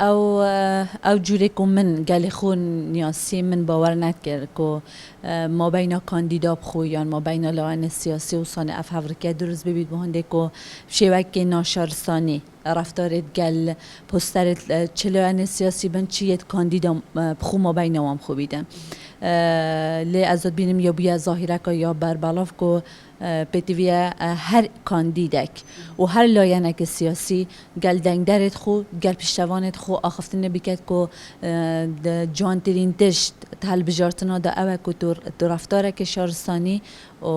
او جوری که من گل خون نیاسی من باور نکرد که ما بین کاندیدا بخو یا ما بین لاین سیاسی و سان اف هفرکه درست ببید بهنده که شیوک ناشرستانی رفتارت گل پسترت چلوان سیاسی بند چیت کاندیدا بخو ما بین وام خوبیدم لی ازاد بینم یا بیا ظاهره که یا بربلاف که پتیویا هر کاندیدک و هر لایانک سیاسی گل دنگدرت خو گل پیشوانت خو آخفتن بکت که جوان ترین تشت تل بجارتنا دا اوه که تو رفتاره که شهرستانی و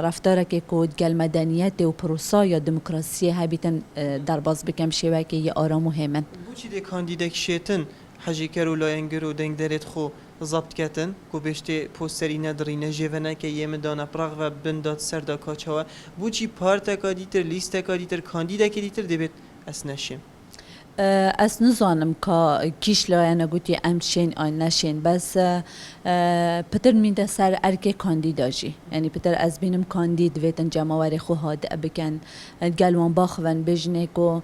رفتاره که گل مدنیت و پروسا یا دموکراسی هبیتن در باز بکم شوه که یه آرام و هیمن بوچی ده کاندیدک شیطن حجی کرو لاینگر و دنگدرت خو ضبط کتن کو بشته پوستری ندارینه جوانه که یه مدانه پراغ و بنداد سر دا کاچوا بوچی پارتا کا دیتر لیست کا دیتر کاندیدا که دیتر دبیت اس نشیم از نزانم که کیش لایه نگوتی امشین آن نشین بس پتر میده سر ارک کاندیدا جی یعنی پتر از بینم کاندید ویتن جماوری خو هاد بکن گلوان باخون بجنه که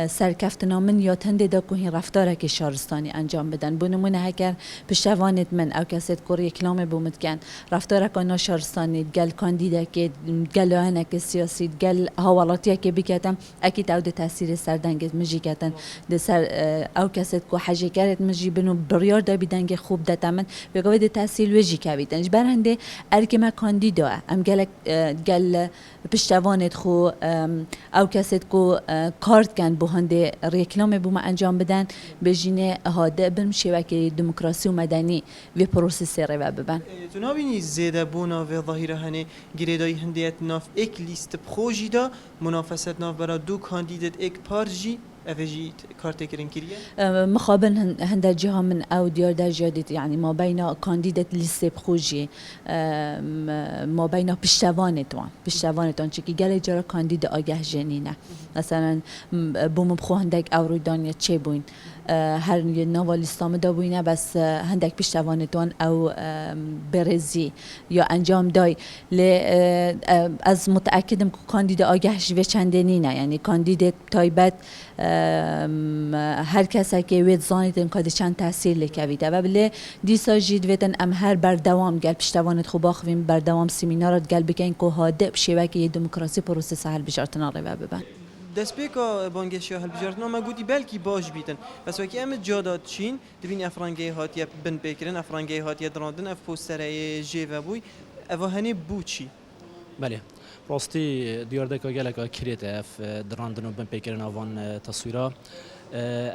سرکفتنا من یا تنده دا که این رفتاره که شهرستانی انجام بدن بونمونه هکر پشتوانت من او کسید کور کلام بومد کن رفتاره که ناشهرستانی گل کاندیدا که گل لایه که سیاسی گل حوالاتی که بکتم اکید او ده تاثیر سردنگت مجی کتن دسر او کسید که حجی کرد مجی بنو بریار دا بیدنگ خوب دتمن بگوی ده تحصیل وجی که بیدنش برهنده ارکی ما کاندیدا ام گل پشتوانت خو او کسید که کارت کن بهنده ریکلام بوم انجام بدن بجینه هاده بم شبکه دموکراسی و مدنی و پروسس رو ببن تو نبینی زیاده بونا و ظاهره هنه گریدای هندیت ناف ایک لیست بخوجی دا منافست ناف برا دو کاندیدت ایک پارجی افجی کارت کرین کریه مخابن هند جهة من او ديار درجات يعني ما بين كانديدات لسه بخوجي ما بين پشتوانتوان چکی گله جرا کاندید آگه جنینه مثلا بوم بخو هندک او رویدانیا چه بوین هر نوالیستام دا بوینه بس هندک پشتوانتوان او برزی یا انجام دای از متأکدم که کاندید آگه جوه چندینینه یعنی کاندید تایبت هر کسی که وید زانیدن که چند تاثیر لکویده و بله دیسا جید ویدن ام هر بردوام گل پشتوانت خوب آخویم بردوام سیمینارات گل بکن که هاده بشیوه که یه دموکراسی پروسس حل بجارتنا رو ببن دست پیکا بانگشی حل بجارتنا ما گودی بلکی باش بیتن بس وکی ام جادات چین دبین افرانگی هاتیه بند بکرن افرانگی هاتیه دراندن اف پوستره جیوه بوی اوه هنه بوچی بله راستی دیارده که گلک کریت اف دراندن و بن پیکرن آوان تصویرا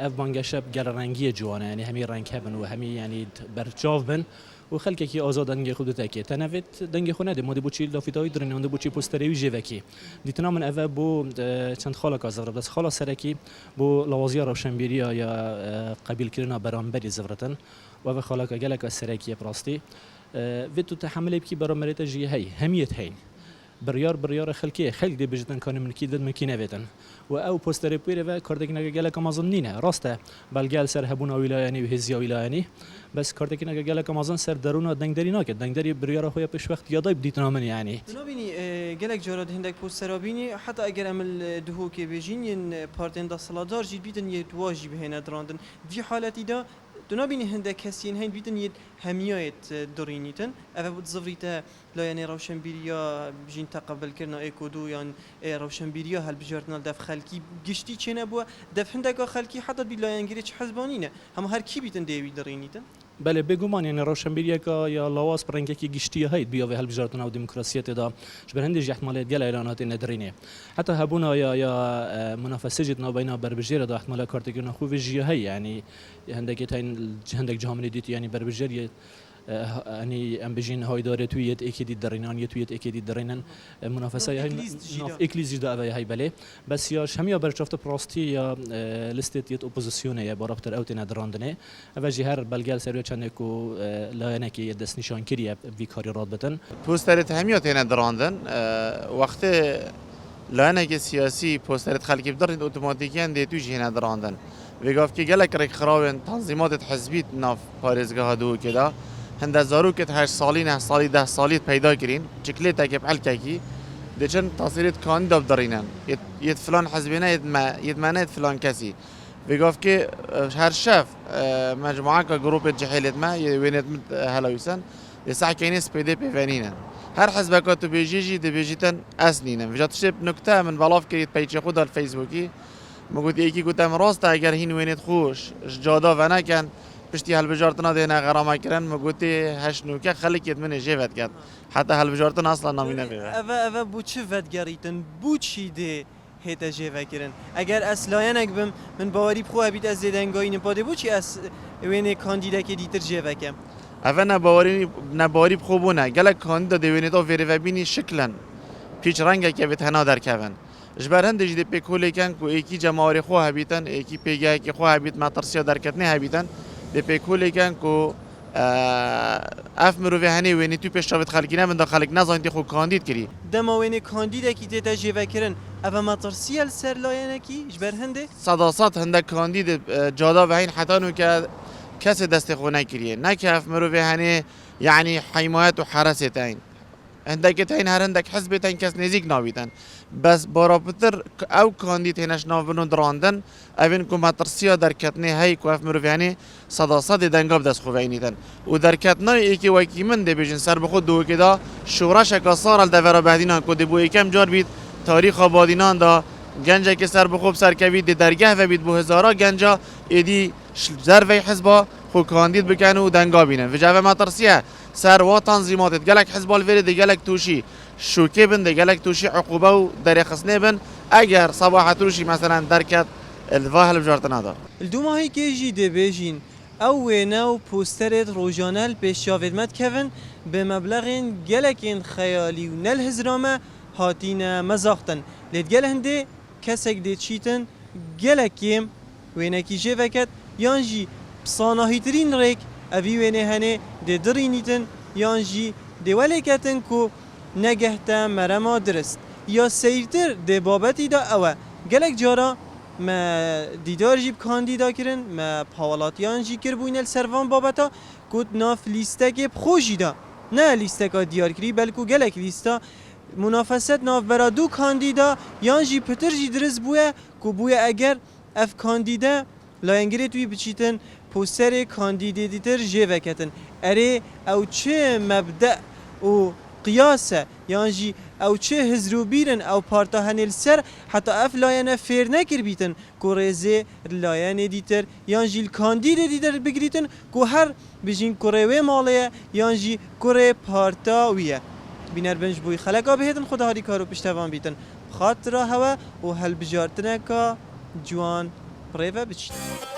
اف بانگشب گل رنگی جوانه یعنی همی رنگ هبن و همی یعنی برچاو بن و خلک کی آزاد دنگ خود تاکی تنویت دنگ خونه ده ماده بوچی لافیتای درنیانده بوچی پوستری و جیوکی دیتنا من اوه بو چند خاله که زفر بس خاله سرکی بو لوازیا روشنبیریا یا قبیل کرنا برانبری زفرتن و اوه خاله که گلک سرکی براستی ویتو تحملی بکی برامریت جی هی همیت هی بریار خلق دی بجدن کانه من کیدن من کی نویدن و او پوستر پیره و کاردکی نگه گله کامازن نینه راسته بلگل سر هبون ویلایانی و هزیا ویلایانی بس کاردکی نگه گله کامازن سر درون دنگدری ناکد دنگدری بریار خویا پیش وقت یادای بدیت نامن یعنی نبینی گلک جارد هندک پوستر بینی حتی اگر عمل دهو که بجین ین پارتین دا سالادار جید بیتن یه دواجی بهینه دراندن دی حالتی دا دنابینی هنده کسین هند بیتن یه همیایت دورینیتن اوه بود زفریتا لایانی روشنبیریا بجین تقبل کرنا ایکودو یا روشنبیریا هل بجارتنا دف خلکی گشتی چه نبوه دف هنده که خلکی حتی بی لایانگیری چه حزبانینه اما هر کی بیتن دیوی دورینیتن بله بگومان یعنی روشنبیریا که یا لواس برنگه کی گشتی هایت بیا و هل بجارتنا و دموکراسیت دا جبر هندی احتمالات گل اعلانات ندرینه حتی هبونا یا منافسه جدنا بینا بربجیر دا احتمال کارتگینا خوب جی هی یعنی هندکی تاین هندک جهانی دیت یعنی بربجیر یعنی ام بجین های داره تویت اکیدی درینان یه تویت اکیدی درینن منافسه های ناف اکلیزی داره های بله بس یا همیا برچافت پراستی یا لیستت یه اپوزیسیونه یا برابر اوت ندراندنه و جهر بلگل سریع چند کو لایه کی دست نشان کریه بیکاری راد بتن پوسترت همیات ندراندن وقت لایه کی سیاسی پوسترت خلقی بدرد اتوماتیکیان دیتو جه ندراندن ویگاف که گلک رک خرابن تنظیمات حزبیت ناف پارێزگاها دو کدا هند زارو که 8 سالی 9 سالی 10 سالی پیدا کرین چکلی تاکب الکی دچن تصویرت کاندید بدرینن یت فلان حزبینه یت منه فلان کسی وقف که هر شف مجموعه که گروپ جحیلت ما وینت هلاویسن یسع کنیس پیدا پیوانینن هر حزب که تو بیجی دی بیجیتن اسنینن وجات شب نکته من بالاف کرید پیچه خود الفیسبوکی مگوت یکی گفتم راست اگر هین وینت خوش جادا و نکن پشتی هلبجارتنا دینا غرامه کردن مگوتی هشت نوکه خلقیت من جیبت کرد حتی هلبجارتن اصلا نامینه بیه اوه بو چه ودگریتن بو چی ده هیتا جیوه کرن اگر اصلاینک بم من باوری بخو هبید از زیدنگایی نپاده بو چی از وینه کاندیده که دیتر جیوه کم اوه نباری بخوبونه گلک کاندیدا دیوینه تا ویره و بینی شکلن پیچ رنگه که به هنا در کون جبر هندش دی پیکولی کن کو ایکی جماوری خو هبیتن ایکی پیگه که خو هبیت مطرسیا درکت نه هبیتن دی پیکولی کن کو اف مروی هنی وینی تو پیش شاوت خلقی نه من دا خلق نزاینتی خو کاندید کری دما وینه کاندیده که دیتا جیوه کرن اوه مطرسیل سر لاینه کی جبر هنده صداصات هندک کاندید جادا و این حتی نو که کسی دست خو نکریه نه که اف مروی هنی یعنی حمایت و حرست این هندک تاین هر هندک حزب تاین کس نزیک ناویدن بس برابطر او کاندید هنش ناونو دراندن اوین کو مطرسیا در کتنه هی کو اف مرویانی صداصات دنگاب دست خوینیدن و در کتنه یکی وکی من دی بیجن سر بخود دو کدا شورش کا صار الدورا بعدینا کو دی بو یکم جار بید تاریخ آبادینان دا گنجا که سر بخوب سر کوید دی درگه و بید بو هزارا گنجا ایدی زروی حزبا خو کاندید بکن و دنگا بینن و جوه مطرسیه سر و تنظیمات گلک حزب الوری دی گلک توشی شوکه بن دی گلک توشی عقوبه و در خصنه بن اگر صباح توشی مثلا درکت الواهل بجارتنا دا الدو ماهی که جی دی بیجین او نو پوسترت روزانه پیشاویدمت کردن به مبلغ گلکین خیالی و نل هزرامه هاتین مزاختن لید گل هنده کسک دی چیتن گلکیم وینکی جه وکت یانجی بصاناهیترین ریک اوی وینه هنه دی درینیتن یانجی دی ولیکتن کو نگهتا مرما درست یا سیرتر دی بابتی دا اوه گلک جارا ما دیدار جیب کاندیدا کرن ما پاولاتیان جی کر بوینل سروان بابتا کود ناف لیسته که بخوشی دا نه لیسته که دیار کری بلکو گلک لیسته منافست ناف برا دو کاندیدا یان جی پتر جی درست بویه که بویه اگر اف کاندیدا لاینگری توی بچیتن پوستر کاندیدی دیتر جه وکتن اره او چه مبدأ و قیاسه یان جی او چه هزرو بیرن او پارتا هنیل سر حتی اف لایانه فیر نکر بیتن که ریزه لایانه دیتر یان جی کاندید دیتر بگریتن که هر بجین کروه مالیه یان جی کره پارتا ویه بینر بنج بوی خلقا بهتن خدا هاری کارو پشتوان بیتن خاطر هوا و هل بجارتنه که جوان پریوه بچید